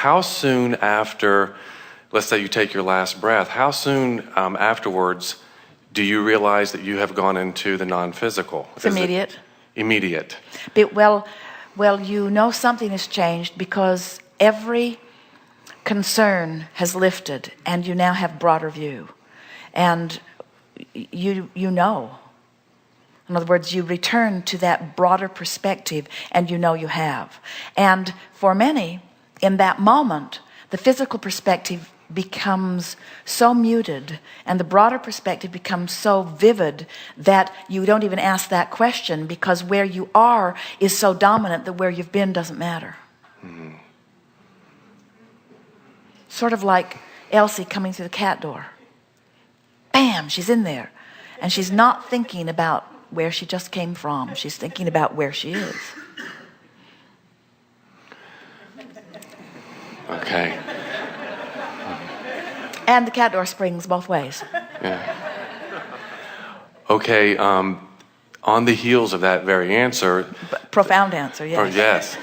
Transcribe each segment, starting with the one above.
how soon after, let's say you take your last breath, how soon afterwards do you realize that you have gone into the non-physical? It's immediate. Immediate. But, well, you know something has changed because every concern has lifted and you now have broader view. And you know. In other words, you return to that broader perspective and you know you have. And for many, in that moment, the physical perspective becomes so muted and the broader perspective becomes so vivid that you don't even ask that question because where you are is so dominant that where you've been doesn't matter. Mm-hmm. Sort of like Elsie coming through the cat door. Bam, she's in there. And she's not thinking about where she just came from. She's thinking about where she is. Okay. And the cat door springs both ways. Yeah. Okay, on the heels of that very answer... Profound answer, yes. Yes.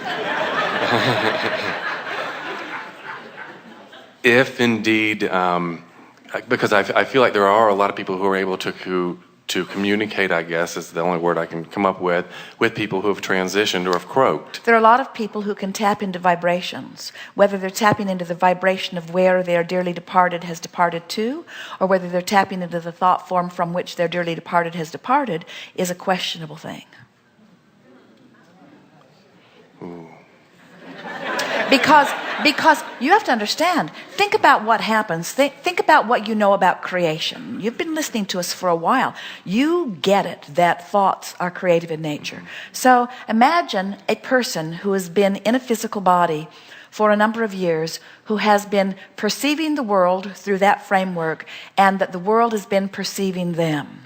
If indeed, because I feel like there are a lot of people who are able to communicate, I guess is the only word I can come up with people who have transitioned or have croaked. There are a lot of people who can tap into vibrations, whether they're tapping into the vibration of where their dearly departed has departed to, or whether they're tapping into the thought form from which their dearly departed has departed, is a questionable thing. Ooh. Because you have to understand, think about what happens. Think about what you know about creation. You've been listening to us for a while. You get it that thoughts are creative in nature. So imagine a person who has been in a physical body for a number of years, who has been perceiving the world through that framework, and that the world has been perceiving them.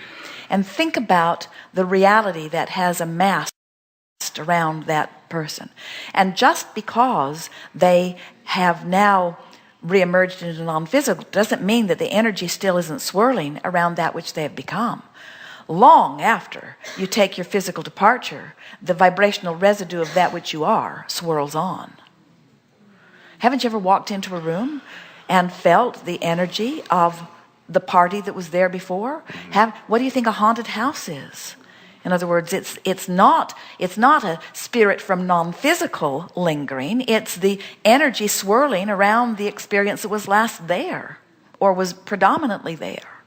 And think about the reality that has amassed around that person. And just because they have now reemerged into non-physical doesn't mean that the energy still isn't swirling around that which they have become. Long after you take your physical departure, the vibrational residue of that which you are swirls on. Haven't you ever walked into a room and felt the energy of the party that was there before? What do you think a haunted house is? In other words, it's not a spirit from non-physical lingering. It's the energy swirling around the experience that was last there or was predominantly there.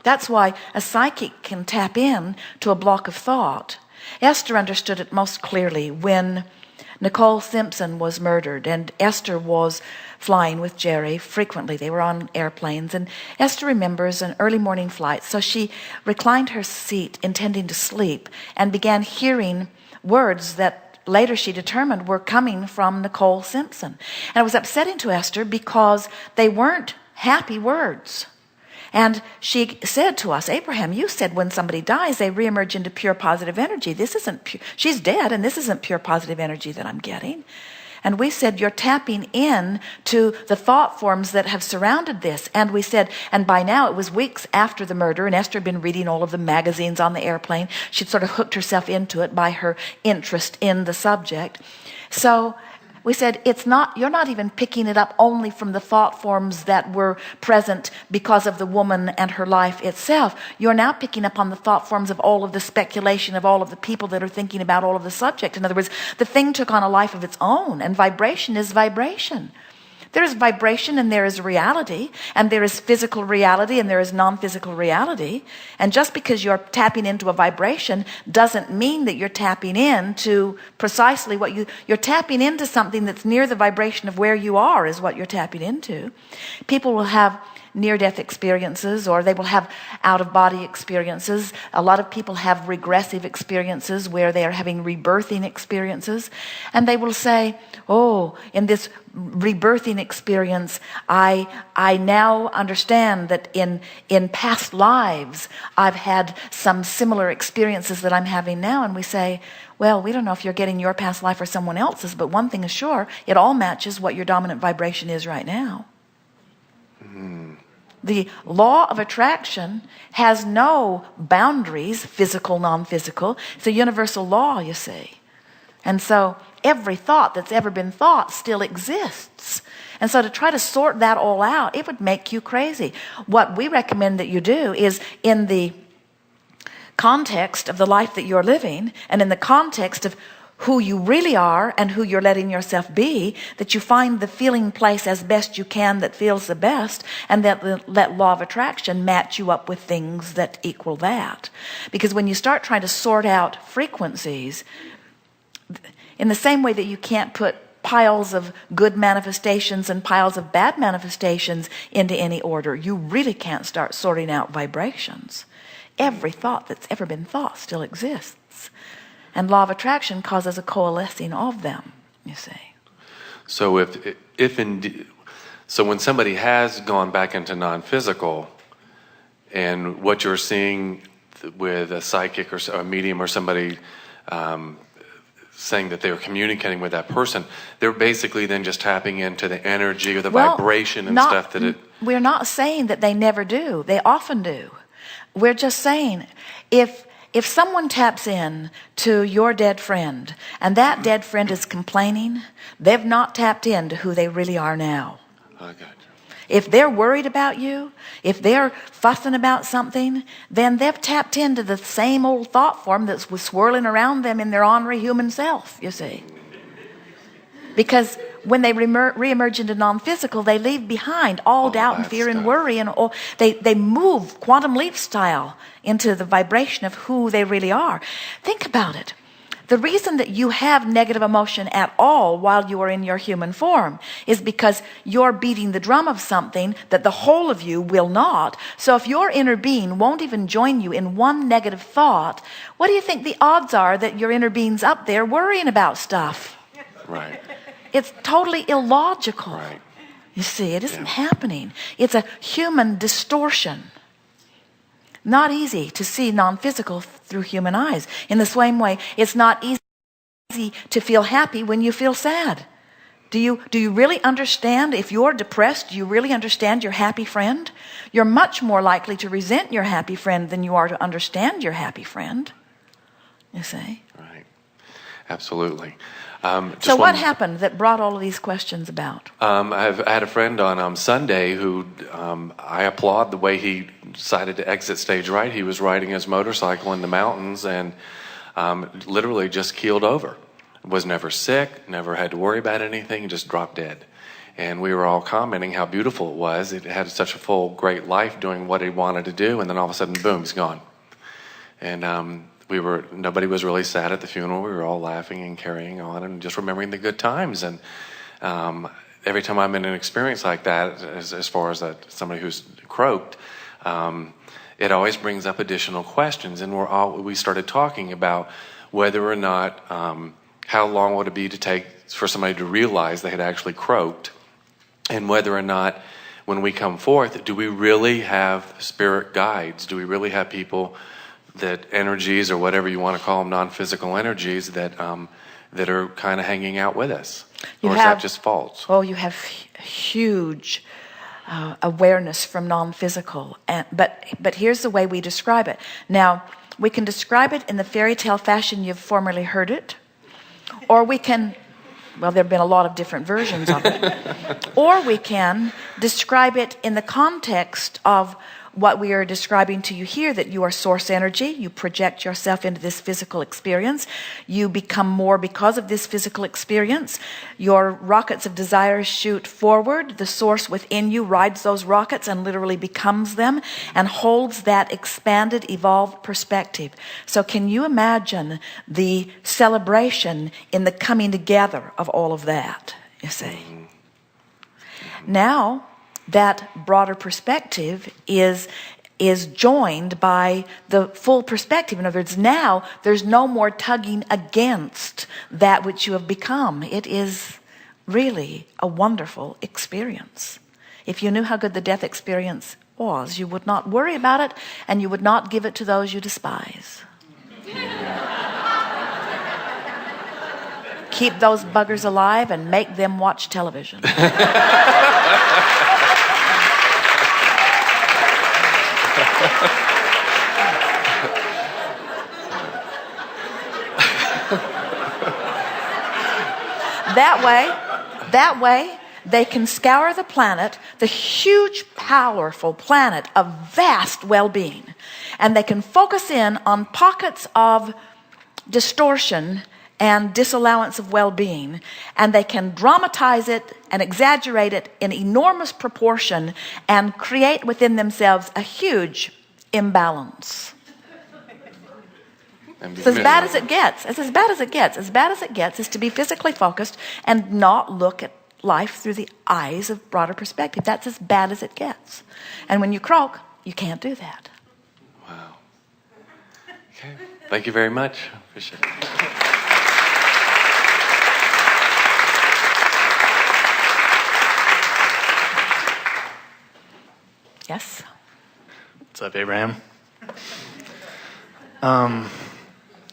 That's why a psychic can tap in to a block of thought. Esther understood it most clearly when Nicole Simpson was murdered, and Esther was flying with Jerry frequently. They were on airplanes, and Esther remembers an early morning flight, so she reclined her seat intending to sleep and began hearing words that later she determined were coming from Nicole Simpson. And it was upsetting to Esther because they weren't happy words. And she said to us, Abraham, you said when somebody dies, they reemerge into pure positive energy. This isn't pure. She's dead, and this isn't pure positive energy that I'm getting. And we said, you're tapping in to the thought forms that have surrounded this. And we said, and by now it was weeks after the murder, and Esther had been reading all of the magazines on the airplane. She'd sort of hooked herself into it by her interest in the subject. So we said, you're not even picking it up only from the thought forms that were present because of the woman and her life itself. You're now picking up on the thought forms of all of the speculation of all of the people that are thinking about all of the subject. In other words, the thing took on a life of its own, and vibration is vibration. There is vibration and there is reality, and there is physical reality and there is non-physical reality. And just because you're tapping into a vibration doesn't mean that you're tapping into precisely what you're tapping into something that's near the vibration of where you are is what you're tapping into. People will have near-death experiences, or they will have out-of-body experiences. A lot of people have regressive experiences where they are having rebirthing experiences, and they will say, oh, in this rebirthing experience, I now understand that in past lives I've had some similar experiences that I'm having now. And we say, well, we don't know if you're getting your past life or someone else's, but one thing is sure, it all matches what your dominant vibration is right now. The law of attraction has no boundaries, physical, non-physical. It's a universal law, you see. And so every thought that's ever been thought still exists. And so to try to sort that all out, it would make you crazy. What we recommend that you do is, in the context of the life that you're living, and in the context of who you really are and who you're letting yourself be, that you find the feeling place as best you can that feels the best, and that let law of attraction match you up with things that equal that. Because when you start trying to sort out frequencies, in the same way that you can't put piles of good manifestations and piles of bad manifestations into any order, you really can't start sorting out vibrations. Every thought that's ever been thought still exists. And law of attraction causes a coalescing of them, you see. So if indeed, so when somebody has gone back into non-physical, and what you're seeing with a psychic or a medium or somebody saying that they're communicating with that person, they're basically then just tapping into the energy or the vibration and stuff that it... We're not saying that they never do. They often do. We're just saying, if someone taps in to your dead friend and that dead friend is complaining, they've not tapped into who they really are now. I got you. If they're worried about you, if they're fussing about something, then they've tapped into the same old thought form that was swirling around them in their ornery human self, you see. Because when they reemerge into non-physical, they leave behind all doubt and fear and worry, and all, they move quantum leap style into the vibration of who they really are. Think about it. The reason that you have negative emotion at all while you are in your human form is because you're beating the drum of something that the whole of you will not. So if your inner being won't even join you in one negative thought, what do you think the odds are that your inner being's up there worrying about stuff? Right. It's totally illogical. Right. You see, it isn't happening. It's a human distortion. Not easy to see non-physical through human eyes. In the same way, it's not easy to feel happy when you feel sad. Do you really understand? If you're depressed, do you really understand your happy friend? You're much more likely to resent your happy friend than you are to understand your happy friend. You see? Right. Absolutely. So what happened that brought all of these questions about? I had a friend on Sunday who I applaud the way he decided to exit stage right. He was riding his motorcycle in the mountains and literally just keeled over. Was never sick, never had to worry about anything, just dropped dead. And we were all commenting how beautiful it was. It had such a full, great life doing what he wanted to do, and then all of a sudden, boom, he's gone. And nobody was really sad at the funeral. We were all laughing and carrying on and just remembering the good times. And every time I'm in an experience like that, as far as somebody who's croaked, it always brings up additional questions. And we started talking about whether or not, how long would it be to take for somebody to realize they had actually croaked, and whether or not, when we come forth, do we really have spirit guides? Do we really have people, that energies, or whatever you want to call them, non-physical energies that are kind of hanging out with us? Or is that just false? Oh, you have huge awareness from non-physical, but here's the way we describe it. Now, we can describe it in the fairy tale fashion you've formerly heard it, or we can, well, there have been a lot of different versions of it, or we can describe it in the context of what we are describing to you here, that you are source energy. You project yourself into this physical experience. You become more because of this physical experience. Your rockets of desire shoot forward. The source within you rides those rockets and literally becomes them and holds that expanded, evolved perspective. So can you imagine the celebration in the coming together of all of that, you see? Now, that broader perspective is joined by the full perspective. In other words, now there's no more tugging against that which you have become. It is really a wonderful experience. If you knew how good the death experience was, you would not worry about it, and you would not give it to those you despise. Keep those buggers alive and make them watch television. That way, they can scour the planet, the huge, powerful planet of vast well-being, and they can focus in on pockets of distortion and disallowance of well-being, and they can dramatize it and exaggerate it in enormous proportion and create within themselves a huge imbalance. It's as bad as it gets. It's as bad as it gets. As bad as it gets is to be physically focused and not look at life through the eyes of broader perspective. That's as bad as it gets. And when you croak, you can't do that. Wow. Okay. Thank you very much. Appreciate it. Yes? What's up, Abraham?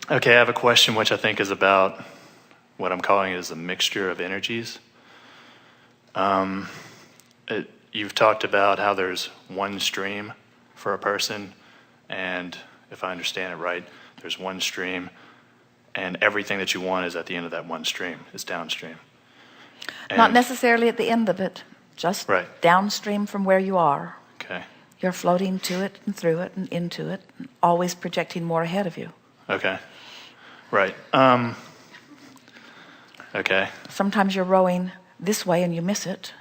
Okay, I have a question which I think is about what I'm calling is a mixture of energies. You've talked about how there's one stream for a person, and if I understand it right, there's one stream, and everything that you want is at the end of that one stream, is downstream. Not necessarily at the end of it, just Right. downstream from where you are. Okay. You're floating to it and through it and into it, and always projecting more ahead of you. Okay. Right. Okay. Sometimes you're rowing this way and you miss it.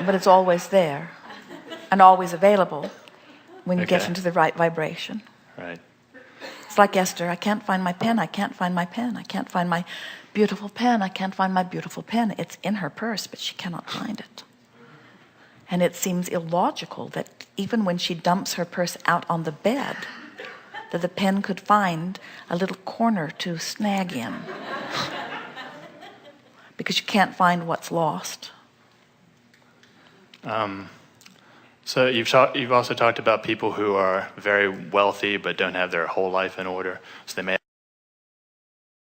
But it's always there and always available when you get Okay. into the right vibration. Right. It's like Esther, I can't find my pen, I can't find my pen, I can't find my beautiful pen, I can't find my beautiful pen. It's in her purse, but she cannot find it. And it seems illogical that even when she dumps her purse out on the bed, that the pen could find a little corner to snag in. Because you can't find what's lost. So you've also talked about people who are very wealthy but don't have their whole life in order. So they may